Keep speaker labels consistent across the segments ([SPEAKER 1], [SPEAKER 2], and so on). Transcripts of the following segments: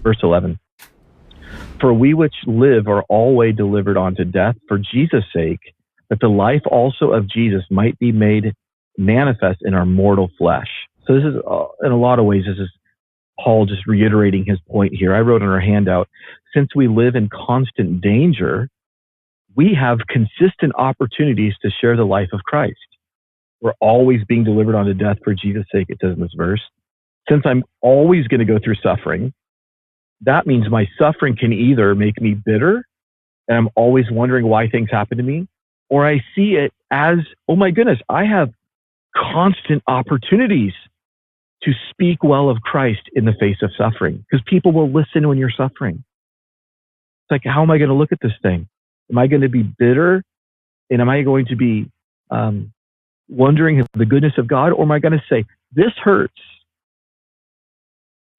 [SPEAKER 1] verse 11. For we which live are always delivered unto death for Jesus' sake, that the life also of Jesus might be made manifest in our mortal flesh. So this is, in a lot of ways, this is Paul just reiterating his point here. I wrote on our handout, since we live in constant danger, we have consistent opportunities to share the life of Christ. We're always being delivered unto death for Jesus' sake, it says in this verse. Since I'm always going to go through suffering, that means my suffering can either make me bitter, and I'm always wondering why things happen to me, or I see it as, oh my goodness, I have constant opportunities to speak well of Christ in the face of suffering, because people will listen when you're suffering. It's like, how am I going to look at this thing? Am I going to be bitter? And am I going to be wondering the goodness of God? Or am I going to say, this hurts,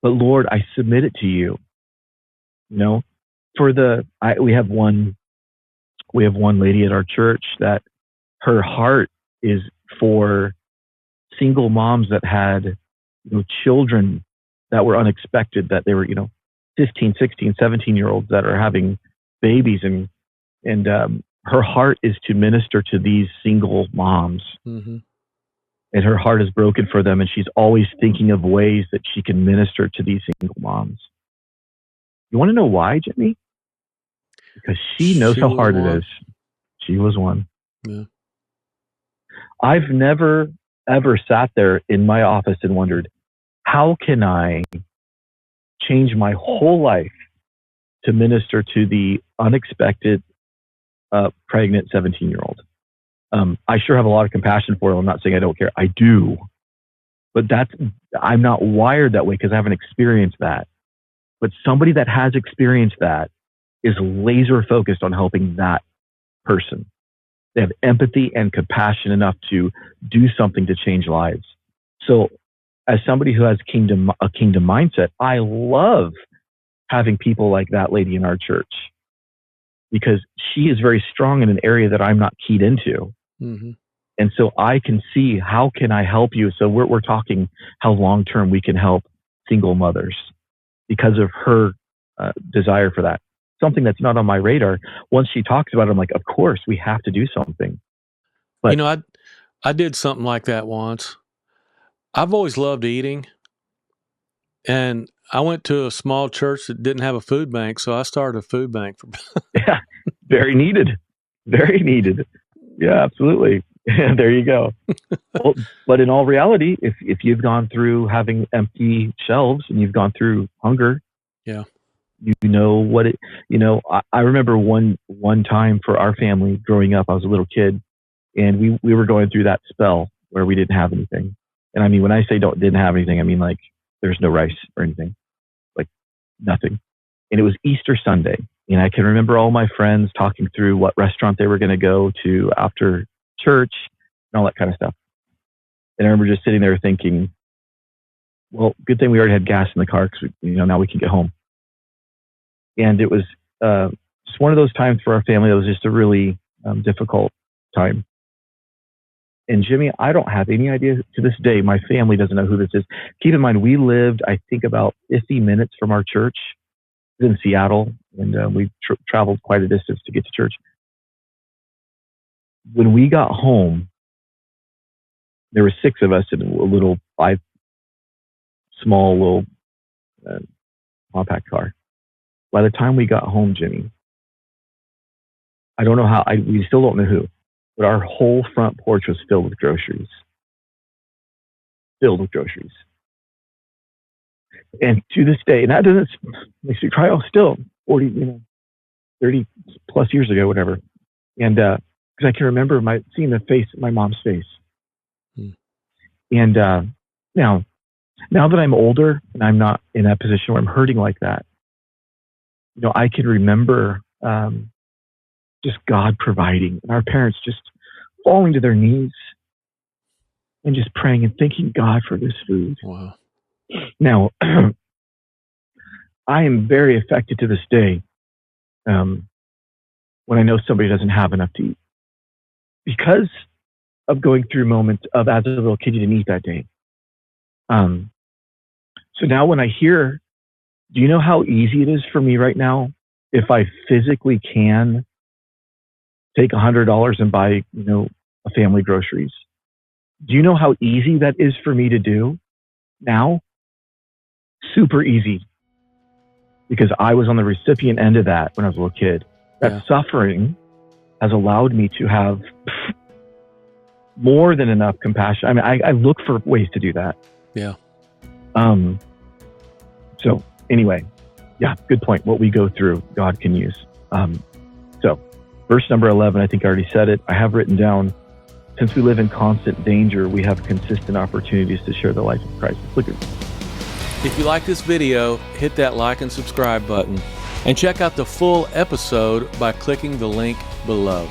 [SPEAKER 1] but Lord, I submit it to you. You know, we have one lady at our church that her heart is for single moms that had, children that were unexpected, that they were, 15, 16, 17-year-olds that are having babies, and her heart is to minister to these single moms. Mm-hmm. And her heart is broken for them, and she's always thinking of ways that she can minister to these single moms. You want to know why, Jimmy? Because she knows how hard it is. She was one.
[SPEAKER 2] Yeah.
[SPEAKER 1] I've never, ever sat there in my office and wondered, how can I change my whole life to minister to the unexpected pregnant 17-year-old? I sure have a lot of compassion for her. I'm not saying I don't care. I do. But I'm not wired that way because I haven't experienced that. But somebody that has experienced that is laser focused on helping that person. They have empathy and compassion enough to do something to change lives. So as somebody who has a kingdom mindset, I love having people like that lady in our church, because she is very strong in an area that I'm not keyed into.
[SPEAKER 2] Mm-hmm.
[SPEAKER 1] And so I can see, how can I help you? So we're talking how long-term we can help single mothers because of her desire for that. Something that's not on my radar. Once she talks about it, I'm like, of course, we have to do something. But
[SPEAKER 2] I did something like that once. I've always loved eating, and I went to a small church that didn't have a food bank, so I started a food bank.
[SPEAKER 1] Yeah, very needed. Very needed. Yeah, absolutely. There you go. Well, but in all reality, if you've gone through having empty shelves and you've gone through hunger,
[SPEAKER 2] yeah,
[SPEAKER 1] you know what it. I remember one time for our family growing up. I was a little kid, and we were going through that spell where we didn't have anything. And I mean, when I say didn't have anything, I mean like there's no rice or anything, like nothing. And it was Easter Sunday, and I can remember all my friends talking through what restaurant they were going to go to after church and all that kind of stuff. And I remember just sitting there thinking, well, good thing we already had gas in the car, because now we can get home. And it was just one of those times for our family that was just a really difficult time. And Jimmy, I don't have any idea to this day. My family doesn't know who this is. Keep in mind, we lived, I think, about 50 minutes from our church in Seattle, and we traveled quite a distance to get to church. When we got home, there were 6 of us in a little small little compact car. By the time we got home, Jimmy, I don't know how, we still don't know who, but our whole front porch was filled with groceries. Filled with groceries. And to this day, and that doesn't make me cry, still 40, 30 plus years ago, whatever. And because I can remember seeing my mom's face. And now that I'm older and I'm not in that position where I'm hurting like that, I can remember just God providing, and our parents just falling to their knees and just praying and thanking God for this food.
[SPEAKER 2] Wow.
[SPEAKER 1] Now, I am very affected to this day when I know somebody doesn't have enough to eat, because of going through moments of, as a little kid, you didn't eat that day. So now when I hear Do you know how easy it is for me right now, if I physically can take $100 and buy, a family groceries? Do you know how easy that is for me to do now? Super easy. Because I was on the recipient end of that when I was a little kid. That suffering has allowed me to have more than enough compassion. I mean, I look for ways to do that.
[SPEAKER 2] Yeah.
[SPEAKER 1] So anyway, good point. What we go through, God can use. So verse number 11, I think I already said it. I have written down, since we live in constant danger, we have consistent opportunities to share the life of Christ. Look at this.
[SPEAKER 2] If you like this video, hit that like and subscribe button, and check out the full episode by clicking the link below.